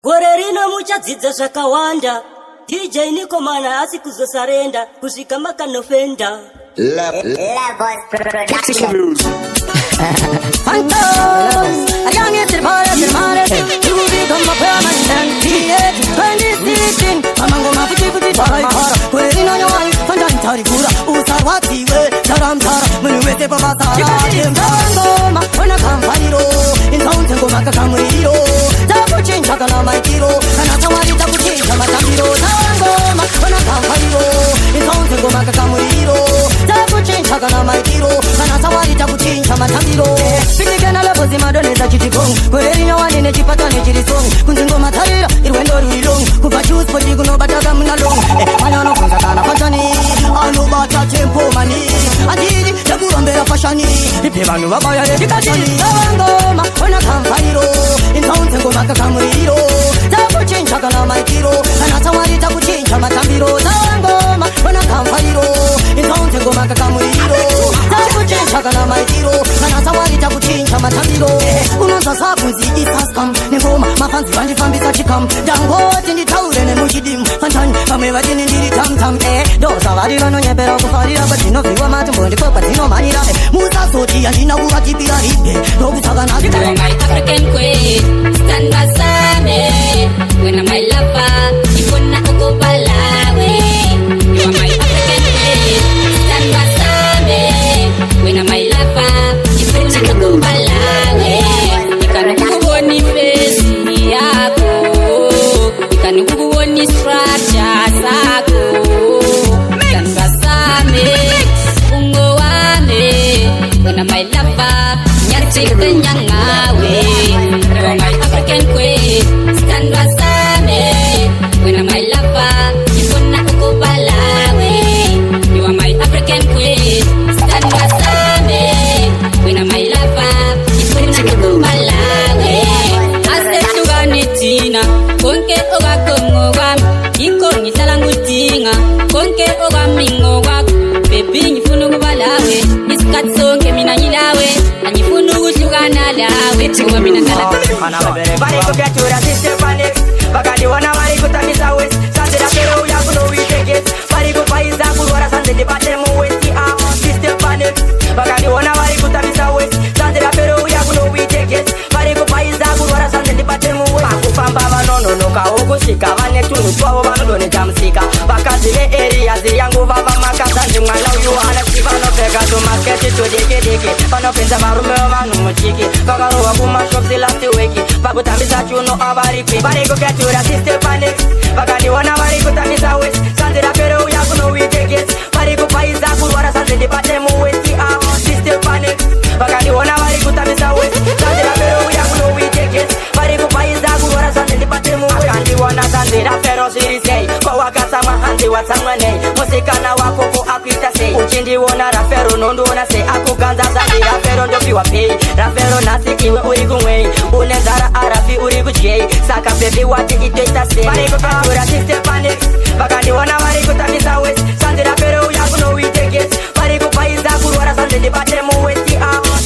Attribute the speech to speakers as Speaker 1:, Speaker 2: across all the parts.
Speaker 1: Gorerino muchadzidza zvakawanda. DJ niko mana asikuzosarenda kusvika makanofenda.
Speaker 2: Levels Production.
Speaker 3: Phantoms, a young is the part of the market. You become a permanent TA. When this teaching, Amango Mafuji Tarahara. Wearing on your wife, Fantan Tarikura, Usawati, Taramtara, Munuete Babasara. Tangoma, when I come Pairo, in Mountain Gomaka Camiro, Tapuchin Chakana Maikiro, and Atawari Tapuchin, Tamatiro, Tangoma, when I come Pairo, in Mountain Gomaka Camiro, Tapuchin Chakana Maikiro, and Atawari Tapuchin, Tamatiro. Pitigana la posi madone za chitikong Kweli nyawani ne chipatane chirisong Kunzingo matarira, irwendo ruilong Kupa choose poti kuno bataga mnalong Manano kunza kana fashani Anu bata tempo mani Adidi, jaguro mbera fashani Ipe vanu mabaya de dikashani Tawangoma, wana kampairo Intaunte ngoma kakamwiro Tapu chincha kana maikiro Kana tawari tapu chincha matambiro Tawangoma, wana kampairo Intaunte ngoma kakamwiro Tapu chincha kana maikiro Kana tawari tapu chincha matambiro Unonza sakunzi isaskam Nengoma, mafanzi vandi fambisa chikam Dangoti ndi taure ne mujidim Fantani, kame vatini ndiri tam tam Dosa vari vano nyepera kufarira Batino viwa matumbo ndiko batino manira Musa soti ya ndina kuvatipira hipe Dokusaka nasi
Speaker 4: You are my African queen, stand beside me. When I'm my lover, ifuna ukubalawe. You are my African queen, stand beside me. When I'm my lover, ifuna ukubalawe. Ikanu kukuoni face yako, ikanu kukuoni structure zako. Stand beside me, ungo wame. When I'm my lover. Chicken young away. You are my African queen, stand beside me. When I'm my lover, ifuna ukubalawe. You are my African queen, stand beside me. When I'm my lover, ifuna ukubalawe. Asetuganitina, konke ogakongo wami, inko ngihlala ngudinga, konke ogamingo wako, baby ngifuna ukubalawe, isikhathi sonke mina ngilawe.
Speaker 5: Bari kuketura sister panic Bagadi wana bari kutamisa west Sandira pero ya kuno we take it Bari kupaiza kurwara sande dipate mu west Sister panic Bagadi wana bari kutamisa west Sandira pero ya kuno we take it Bari kupaiza kurwara sande dipate mu west Pakufamba vanono noka ukushika Vane tunu twavo vanodone jamsika Bakazile area ziyangu vava makasa Njumwana uyuhana chivano pega tumasketi tudiki diki Vano penza varume vanu muchiki Vakaruwa kumashop silati weki Vakutambisa chuno avarikwi Vari kuketura sister panic Vakadi wana vari kutamisa west Sandira pero uya kuno witekes Vari kupaiza kurwara sanze dipate mu westi Sister panic Vakadi wana vari kutamisa west Sandira pero uya kuno witekes Vari kupaiza kurwara sanze dipate mu westi Akandi wana sandira pero sirisei Kwa wakasa mahandi watsamwanei Musikana wako ko akwita sei Uchindi wona rafero nondo wona sei Akuganza sandira pero ndopiwa pei Rafero nasi iwe uri kumwei Unenzara arafi uri kujei Saka baby wati itoita sei Vari kuketura sister panic Vakandi wana vari kutamisa west Sandira pero uya kuno witekes Vari kupaiza kurwara sanze dipate mu westi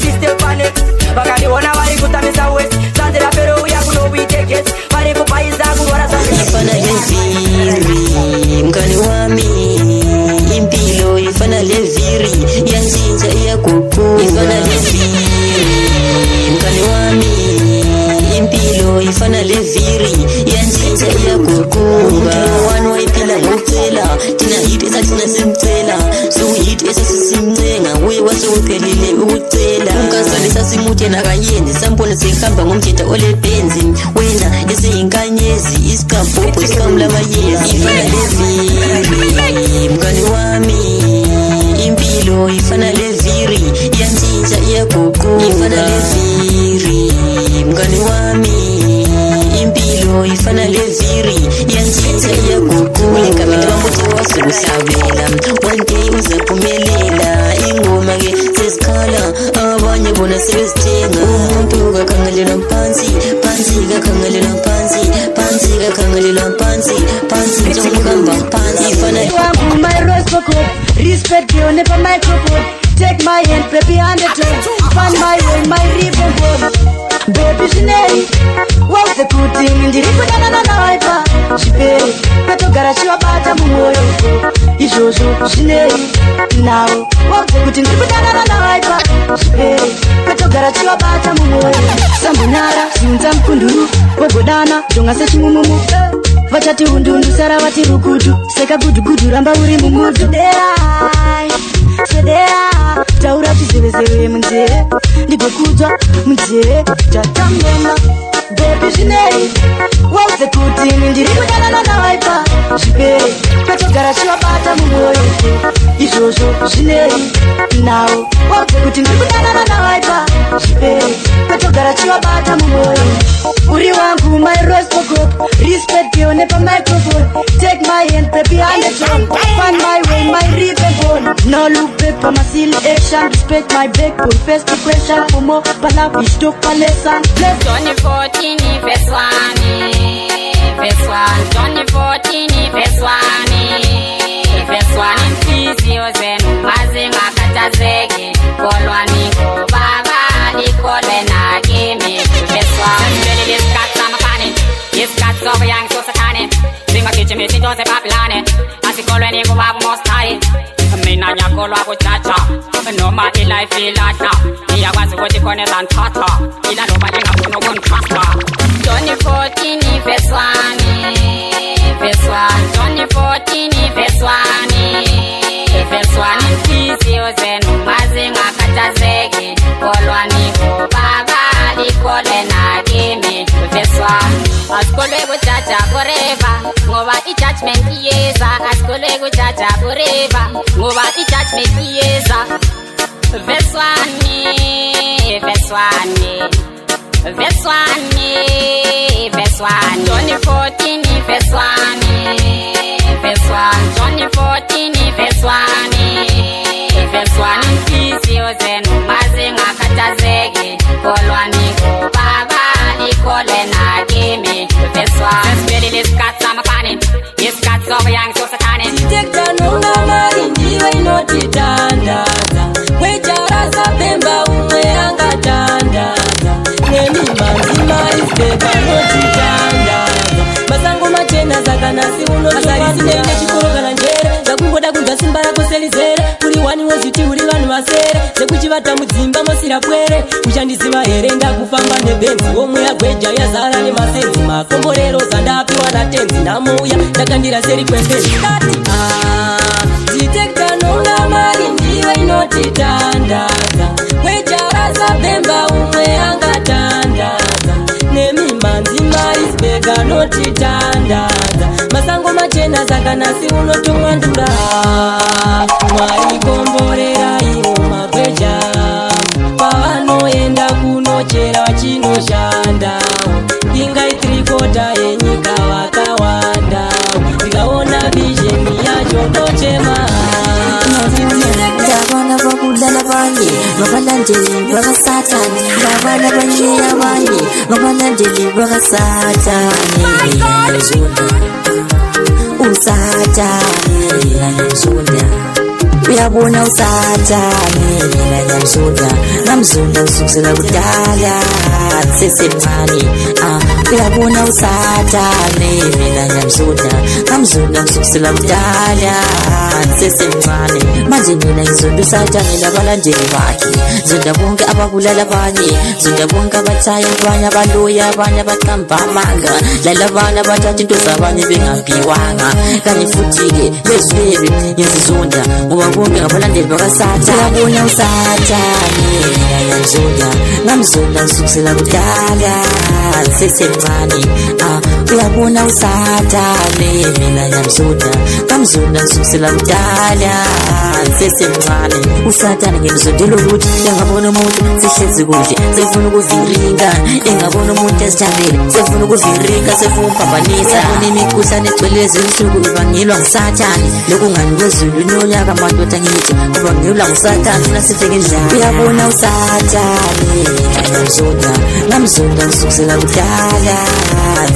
Speaker 5: Sister panic Vakandi wana vari kutamisa west Sandira pero uya kuno witekes Vari kupaiza kurwara sanze
Speaker 6: Ifana leviri, mkani wami Impilo ifana leviri Yanchinja iya kuku Ifana leviri, mkani wami Impilo ifana leviri Yanchinja iya kuku Mkini wanu waipila mutela Tina hit esa tina simtela So hit esa sisimtenga Uye waso upelile utela Mkasalisa simute na kanyenzi Sampone sekamba ngomcheta ole penzi Wena ese inkanyezi Iskapopo iskamla mayezi Ifana leviri Mkani wami Impilo ifana leviri Yanchinja iya kuku Ifana leviri Mkani wami Impilo ifana leviri Yanchinja iya kuku Lekamete mamutu wasukusabela One day uzaphumelela Ingoma ke sesikhala Abanye bona sebesithenga Umuntu kakhangelela phansi Phansi kakhangelela phansi Phansi kakhangelela phansi Phansi njengokuhamba phansi Ifana
Speaker 3: my rose for cook Respect you, never microphone Take my hand, baby, on the toe Find my way, my river baby zvinei wauze kuti ndiri kudanana nawe pazvipere kwetogara chivabata mumwoyo izvozvo zvinei nawo wauze kuti ndiri kudanana nawe pazvipere kwetogara chivabata mumwoyo sambonyara ziunza mukunduru wegodana donga sechimumumu vachati undundu sara vati rukutu seka gudhugudu ramba uri mumudu sedea taura chizevezeve munzee ndigokudzwa munzee tatamema bebi zvinei wauze kuti ndiri kudanana nawe pazvipere kwetogara chivabata mumwoyo izvozvo zvinei nawo wauze kuti ndiri kudanana nawe pazvipere kwetogara chivabata mumwoyo uri wangu my rose pokop respect you nepa microphone take my hand baby on the drum find my way my river bone no look paper my silly action respect my backbone face to pressure for more palavi stop palesa
Speaker 4: 2014 verse 1 2014 verse 1 inhliziyo zenu mazingakhathazeki kolwani ngobaba likolwe nakimi verse 1 lesikhathi samakane isikhathi sokuyangisosakane zingagijimisi into zebabhilane asikolweni kubaba umostayi mina nyakolwa kujaja noma ilife ilahla iyakwazi ukuthi khona ezanthatha ila noma ingafuna ukungitrasta 2014 verse 1 2014 verse 1 inhliziyo zenu mazingakhathazeki kolwani ngobaba likolwe nakimi verse 1 asikolwe kujaja forever ngoba i-judgment iyeza asikolwe kujaja forever ngoba i-judgment iyeza verse 1 verse 1 verse 1 verse 1 2014 verse 1 verse 1 2014 verse 1 verse 1 inhliziyo zenu mazingakhathazeki kolwani ngobaba likolwe nakimi verse 1 sesibili lesikhathi samakane isikhathi sokuyangisosakane
Speaker 3: titektanonga mari ndiwe inotitandaza wejaraza pemba umwe angatandaza nemimanzima isbeka notitandaza masango machena zakanasi unoasarisine chikoro kana njere zakungoda kunza simba rako selizere uri wani woziti uri vanhu vasere zekuchivata mudzimba mosira pwere uchandiziva here ndakufamba nebenzi womwe agweja yazara nemasenzi makomborero zandapiwa natenzi namouya ndakandira seri kwembezi ati titektanonga mari ndiwe inotitandaza wejaraza pemba umwe angatandaza nemimanzi maisbeka notitandaza masango machena zakanasi unotomwandura mwaikomborera ivo magweja pavanoenda kunochera chinoshanda ingaitirikota yenyika vakawanda ndikaona vizheni yacho ndochema
Speaker 7: ndabana vakudala vanye vavalandeli vakasatani ndabana vanyeya vanye vavalandeli vakasatani usatani nanyamzunda uyabona usatani nanyamzunda namzunda usukusela kudala sesemncane uyabona usatani nanyamzunda namzunda usukusela kudala sesemncane manje mina ngizonda usatani nabalandeli bakhe zonda bonke ababulala abanye zonda bonke abathaya abanye abaloya abanye abaqamba amanga lala abanye abathatha into zabanye bengampiwanga kanye futhi-ke bezwebe ngizizonda ngoba bonke ngabalandeli bakasatani uyabona usatani nanyamzunda namzunda usukusela kudala sesemncane uyabona usatani mina nyamzunda kamzunda usukusela kudala sesemncane usatani ngimzondela ukuthi engabona umuntu sihlezi kuhle sefuna ukuviringa engabona umuntu ezijabele sefuna ukuviringa sefuna ukuphambanisa yabona imikhuhlane egcwele zinsuku ibangelwa ngusatani lokungani kwezulu nonyaka madoda ngithi kubangelwa ngusatani funa sifike njani uyabona usatani namzunda usukusela kudala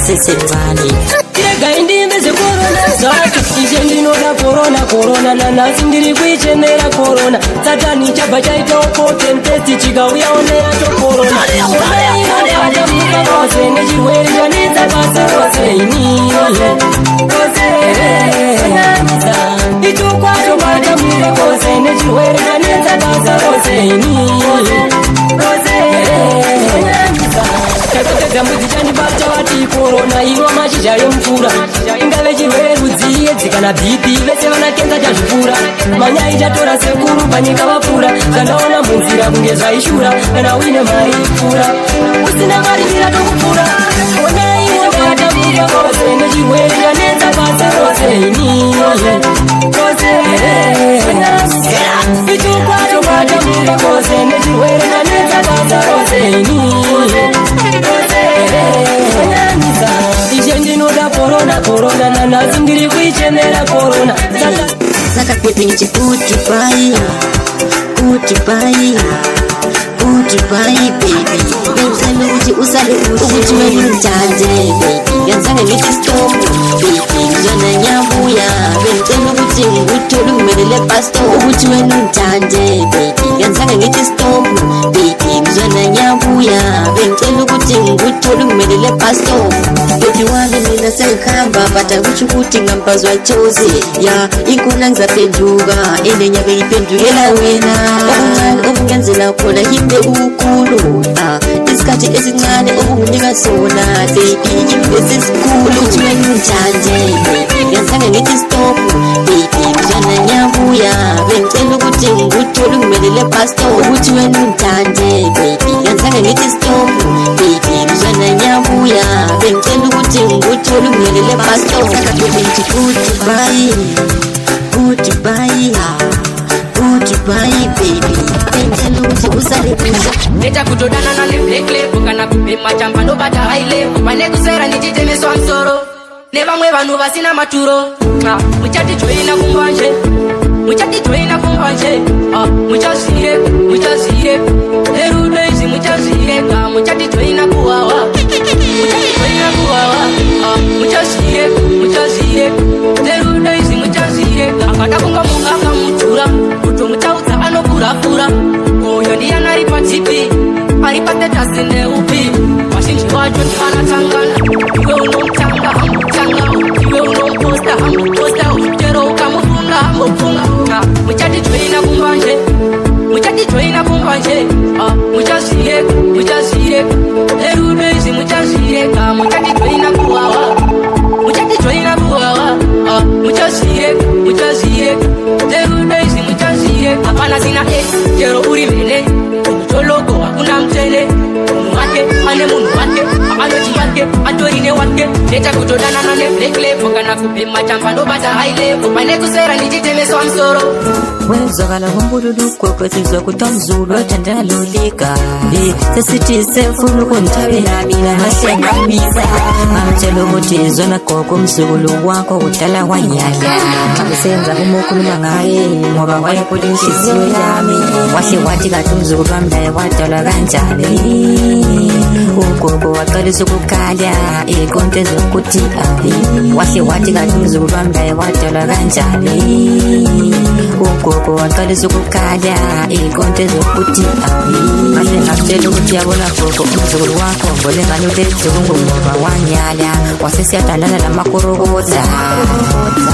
Speaker 7: sesemncane
Speaker 1: ngaindimeze korona zvacho ishe ndinoda korona nanhasi ndiri kuichemera korona satani chabva chaitawo potempesti chikauyaonera tokorona onaiinoneadamuka kose nechirwere chanetsa pasi rose ini itukwatomadamuka kose nechirwere chanetsa pasi rose ini takatagambudzi chanibata vati korona inwa mashizha yemvura ingave chirwere rudzi yedzi kana bhipi vese vanakenza chazvipfuura manyai chatora sekuru panyika vapfuura zvandaona munzira kunge zvaishura kana uine mari pfuura usina mari mira tokupfuura onaiwovatamuka kose nechirwere chanetsa pasi rose ini itukwatomatamuka kose nechirwere chanetsa pasi rose ini ishe ndinoda korona nanhasi ndiri kuichemera korona
Speaker 7: saka pepinje goodbye baby benzame ukuthi usale ukuthi wena ungithande baby ngenzange ngithi stop baby ngizona nyabuya bengicela ukuthi ngikuthole ungimelele pastor ukuthi wena ungithande baby ngenzange ngithi stop baby ngizona nyabuya bengicela ukuthi ngikuthole ungimelele pastor baby wami mina sengikhamba but akutsho ukuthi ngambazwa itozi ya inkona ngizaphenduka enenyabe iphendukela wena okuncane okungenzela khona yimbe ukukhulu isikhathi esincane okunginika sona baby esikhulu ukuthi wena ungithande baby ngenzange ngithi stop baby ngizona nyabuya bengicela ukuthi ngikuthole ungimelele pastor ukuthi wena ungithande baby ngenzange ngithi stop baby ngizona nyabuya bengicela ukuthi ngikuthole ungimelele pastor goodbye baby bengicela ukuthi usale
Speaker 5: Neta kutodana na black label kana kupema chamba no bata high level pane kusera nichitemeswa msoro nevamwe vanhu vasina maturo muchati joina kumbanje muchazire erudezi muchazire muchati joina kuwawa muchazire erudezi muchazire akada kunga mungaka mutura kuto muchaudza anokurafura oyo ndiyana ari patipi ari patetasi neupi vazhinji vacho ndivanatangana iwe unomutanga hamutanga iwe unomuposta hamuposta chero ukamufunga hamufunga muchati joina kumbanje muchazire erudezi muchazire muchati joina kuwawa muchazire erudezi muchazire hapana zina chero uri mene umutoloko hakuna mtele munhu wake ane munhu wake anoti wake atorine wake neta kutodana nane black label kana kupema chamba ndobata high level pane kusera ndichitemeswa msoro
Speaker 7: wezwakala kumbuludu kwekwesizwa kutomzulu othandalolika sesithi sefuna ukunithabela mina ngashengamisa amtshela ukuthi zona gogo umzukulu wakho kudala wanyala akusenza uma ukhuluma ngaye ngoba wayekula inhliziyo yami wahle wathi kade umzukulu wami laye wadalwa kanjani ugogo waqalisa ukukhala ikonto ezokuthi wahle wathi kade umzukulu wami laye wadalwa kanjani ugogo waqalisa ukukhala ikonto ezokuthi kahle ngakutshela ukuthi yabona gogo umzukulu wakho ngolengane ulethuku ngoba wanyala wasesiyadandana namakorokota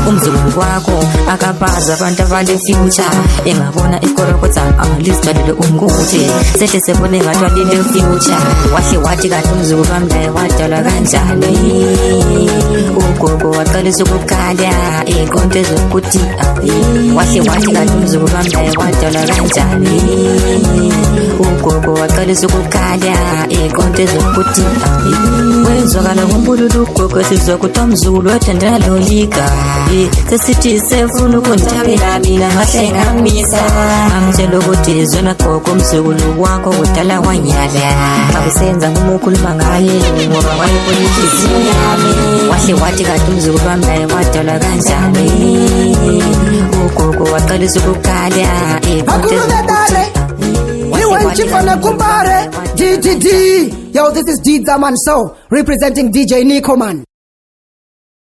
Speaker 7: umzukulu wakho akabaza abantu abale future engabona ikorokota angalizidalele umkuthi sehle sebone ngathi walile future wahle wathi kade umzukulu wami laye wadalwa kanjani ugogo waqalisa ukukhala ikonto ezokuthi wahle wathi kade umzukulu wami laye wadalwa kanjani ugogo waqalisa ukukhala ikonto ezokuthi wezwakala kumbuludu ugogo sizwa ukuthi umzukulu othandalolika sesithi sefuna ukunithabela mina ngahlengamisa amtshela ukuthi zona gogo umzukulu wakho kudala wanyala akusenza uma ukhuluma ngaye ngoba wayekula inhliziyo yami wahle wathi kade umzukulu wami laye wadalwa kanjani ugogo waqalisa ukukhala ikonto ezokuthi
Speaker 3: DDD. Yo, this is D Zaman So, representing DJ Nico Man.